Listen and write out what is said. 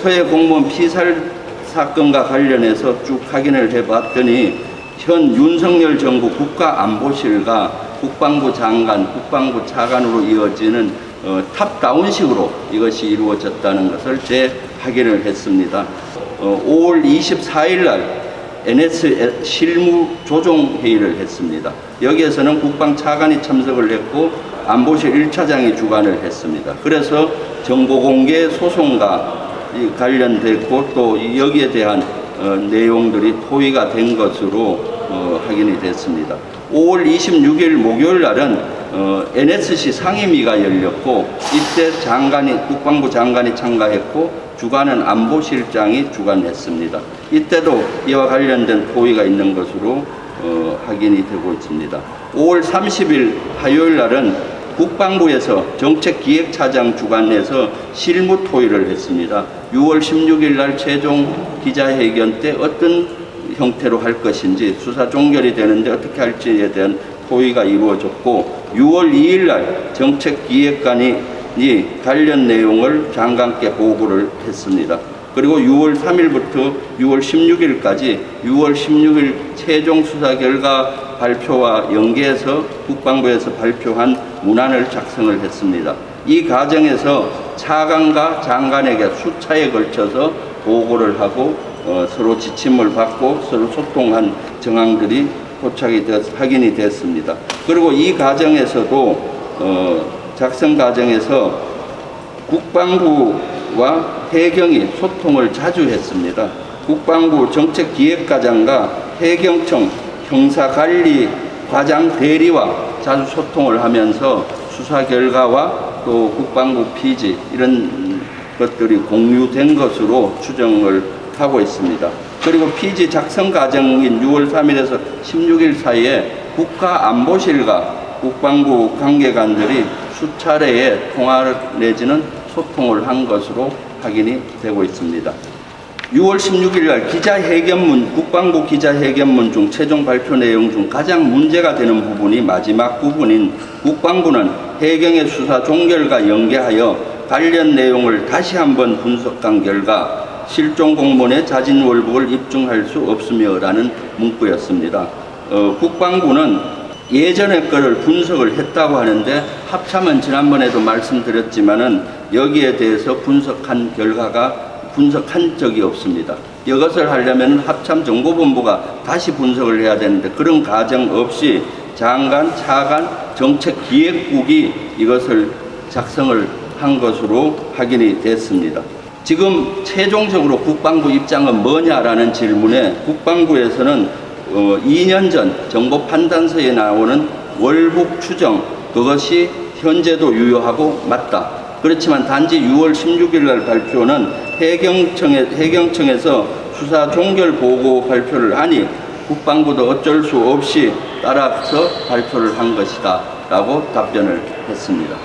서해 공무원 피살 사건과 관련해서 쭉 확인을 해봤더니 현 윤석열 정부 국가안보실과 국방부 장관, 국방부 차관으로 이어지는 탑다운식으로 이것이 이루어졌다는 것을 재확인을 했습니다. 5월 24일 날 NS 실무 조정 회의를 했습니다. 여기에서는 국방차관이 참석을 했고 안보실 1차장이 주관을 했습니다. 그래서 정보공개 소송과 관련됐고 또 여기에 대한 내용들이 토의가 된 것으로 확인이 됐습니다. 5월 26일 목요일 날은 NSC 상임위가 열렸고 이때 국방부 장관이 참가했고 주관은 안보실장이 주관했습니다. 이때도 이와 관련된 토의가 있는 것으로 확인이 되고 있습니다. 5월 30일 화요일 날은 국방부에서 정책기획차장 주관해서 실무 토의를 했습니다. 6월 16일 날 최종 기자회견 때 어떤 형태로 할 것인지 수사 종결이 되는데 어떻게 할지에 대한 토의가 이루어졌고 6월 2일 날 정책기획관이 관련 내용을 장관께 보고를 했습니다. 그리고 6월 3일부터 6월 16일까지 6월 16일 최종 수사 결과 발표와 연계해서 국방부에서 발표한 문안을 작성을 했습니다. 이 과정에서 차관과 장관에게 수차에 걸쳐서 보고를 하고 서로 지침을 받고 서로 소통한 정황들이 확인이 됐습니다. 그리고 이 과정에서도 작성 과정에서 국방부와 해경이 소통을 자주 했습니다. 국방부 정책기획과장과 해경청 형사관리과장 대리와 자주 소통을 하면서 수사 결과와 또 국방부 피지 이런 것들이 공유된 것으로 추정을 하고 있습니다. 그리고 피지 작성 과정인 6월 3일에서 16일 사이에 국가안보실과 국방부 관계관들이 수차례의 통화를 내지는 소통을 한 것으로 확인이 되고 있습니다. 6월 16일 날 기자회견문, 국방부 기자회견문 중 최종 발표 내용 중 가장 문제가 되는 부분이 마지막 부분인 국방부는 해경의 수사 종결과 연계하여 관련 내용을 다시 한번 분석한 결과 실종 공무원의 자진월북을 입증할 수 없으며 라는 문구였습니다. 국방부는 예전의 거를 분석을 했다고 하는데 합참은 지난번에도 말씀드렸지만은 여기에 대해서 분석한 적이 없습니다. 이것을 하려면 합참정보본부가 다시 분석을 해야 되는데 그런 과정 없이 장관, 차관, 정책기획국이 이것을 작성을 한 것으로 확인이 됐습니다. 지금 최종적으로 국방부 입장은 뭐냐라는 질문에 국방부에서는 2년 전 정보 판단서에 나오는 월북 추정 그것이 현재도 유효하고 맞다. 그렇지만 단지 6월 16일 날 발표는 해경청에서 수사 종결 보고 발표를 하니 국방부도 어쩔 수 없이 따라서 발표를 한 것이다 라고 답변을 했습니다.